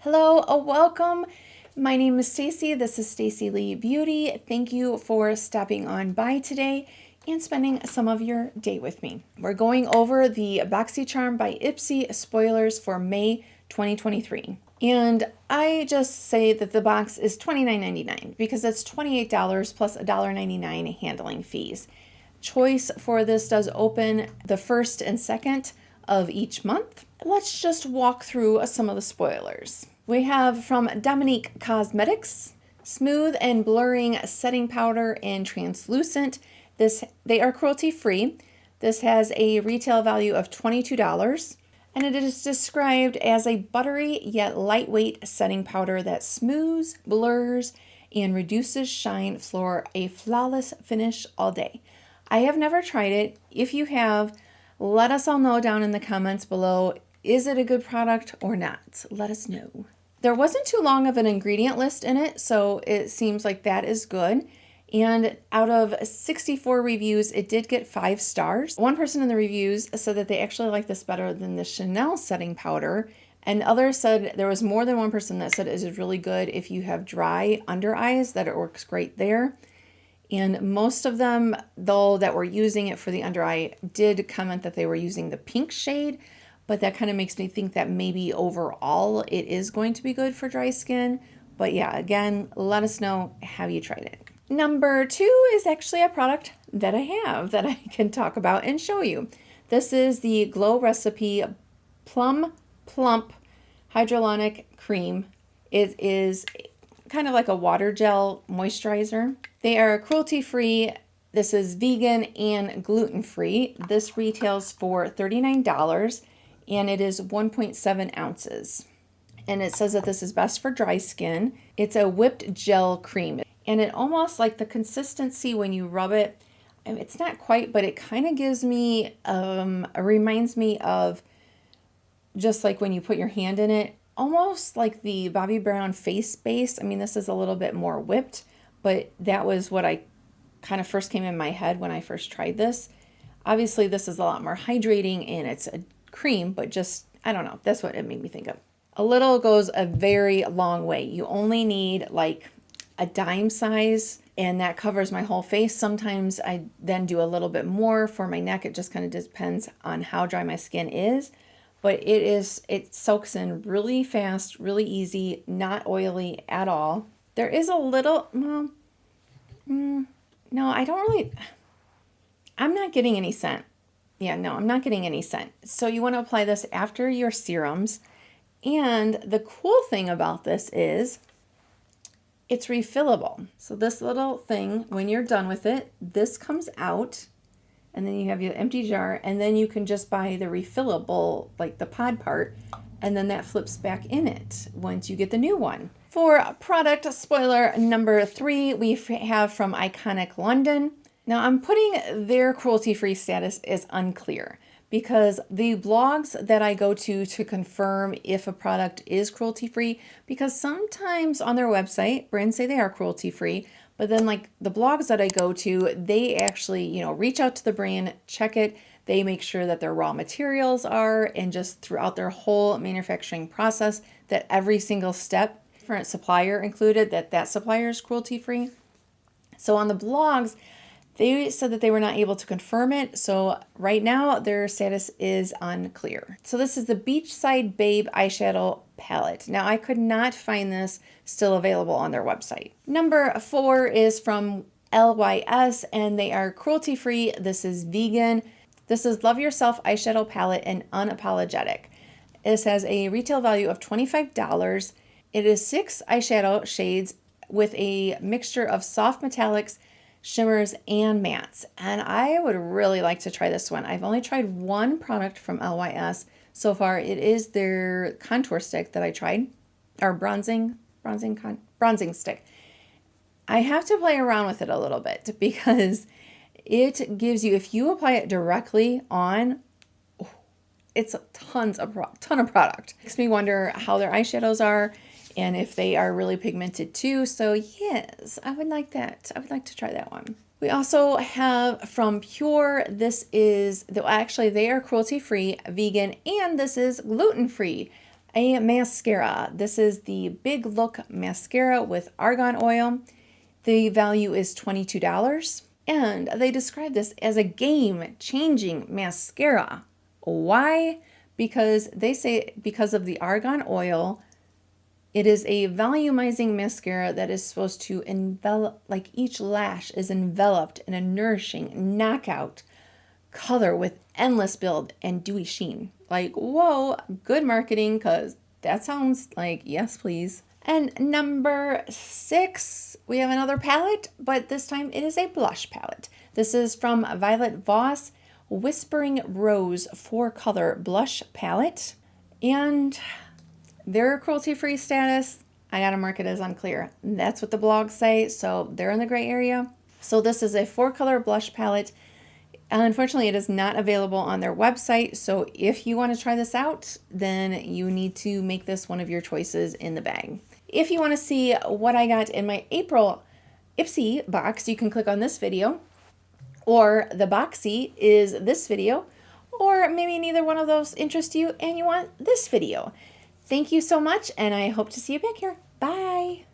Hello, welcome. My name is Stacy. This is Stacy Lee Beauty. Thank you for stopping on by today and spending some of your day with me. We're going over the Boxycharm by Ipsy spoilers for May 2023. And I just say that the box is $29.99 because it's $28 plus $1.99 handling fees. Choice for this does open the 1st and 2nd of each month. Let's just walk through some of the spoilers. We have from Dominique Cosmetics, smooth and blurring setting powder in translucent. They are cruelty free. This has a retail value of $22 and it is described as a buttery yet lightweight setting powder that smooths, blurs, and reduces shine for a flawless finish all day. I have never tried it. If you have, let us all know down in the comments below. Is it a good product or not? Let us know. There wasn't too long of an ingredient list in it, so it seems like that is good. And out of 64 reviews, it did get 5 stars. One person in the reviews said that they actually like this better than the Chanel setting powder. And others said there was more than one person that said it is really good if you have dry under eyes, that it works great there. And most of them, though, that were using it for the under eye did comment that they were using the pink shade. But that kind of makes me think that maybe overall it is going to be good for dry skin. But yeah, again, let us know, have you tried it? Number 2 is actually a product that I have that I can talk about and show you. This is the Glow Recipe Plum Plump Hyaluronic Cream. It is kind of like a water gel moisturizer. They are cruelty-free. This is vegan and gluten-free. This retails for $39. And it is 1.7 ounces. And it says that this is best for dry skin. It's a whipped gel cream. And it almost like the consistency when you rub it, it's not quite, but it kind of gives me, reminds me of just like when you put your hand in it, almost like the Bobbi Brown face base. I mean, this is a little bit more whipped, but that was what I kind of first came in my head when I first tried this. Obviously, this is a lot more hydrating and it's a cream, but just, I don't know, that's what it made me think of. A little goes a very long way. You only need like a dime size and that covers my whole face. Sometimes I then do a little bit more for my neck. It just kind of depends on how dry my skin is, but it soaks in really fast, really easy, not oily at all. There is a little, well, no, I don't really, I'm not getting any scent. Yeah, no, I'm not getting any scent. So you want to apply this after your serums. And the cool thing about this is it's refillable. So this little thing, when you're done with it, this comes out and then you have your empty jar and then you can just buy the refillable, like the pod part, and then that flips back in it once you get the new one. For product spoiler number 3, we have from Iconic London. Now I'm putting their cruelty-free status as unclear because the blogs that I go to confirm if a product is cruelty-free, because sometimes on their website, brands say they are cruelty-free, but then like the blogs that I go to, they actually, reach out to the brand, check it. They make sure that their raw materials are, and just throughout their whole manufacturing process, that every single step, different supplier included, that supplier is cruelty-free. So on the blogs, they said that they were not able to confirm it, so right now their status is unclear. So this is the Beachside Babe Eyeshadow Palette. Now I could not find this still available on their website. Number 4 is from LYS and they are cruelty-free. This is vegan. This is Love Yourself Eyeshadow Palette and Unapologetic. This has a retail value of $25. It is 6 eyeshadow shades with a mixture of soft metallics, shimmers, and mattes, and I would really like to try this one. I've only tried one product from LYS so far. It is their contour stick that I tried, or bronzing stick. I have to play around with it a little bit because it gives you, if you apply it directly on, it's a ton of product. Makes me wonder how their eyeshadows are and if they are really pigmented too. So yes, I would like that. I would like to try that one. We also have from Pure, this is, actually they are cruelty-free, vegan, and this is gluten-free. a mascara. This is the Big Look Mascara with argan oil. The value is $22. And they describe this as a game-changing mascara. Why? Because they say because of the argan oil, it is a volumizing mascara that is supposed to envelop, like each lash is enveloped in a nourishing knockout color with endless build and dewy sheen. Like, whoa, good marketing, because that sounds like yes, please. And number 6, we have another palette, but this time it is a blush palette. This is from Violet Voss Whispering Rose 4-color blush palette. And their cruelty-free status, I gotta mark it as unclear. That's what the blogs say, so they're in the gray area. So this is a 4-color blush palette. Unfortunately, it is not available on their website, so if you want to try this out, then you need to make this one of your choices in the bag. If you want to see what I got in my April Ipsy box, you can click on this video, or the Boxy is this video, or maybe neither one of those interest you and you want this video. Thank you so much, and I hope to see you back here. Bye!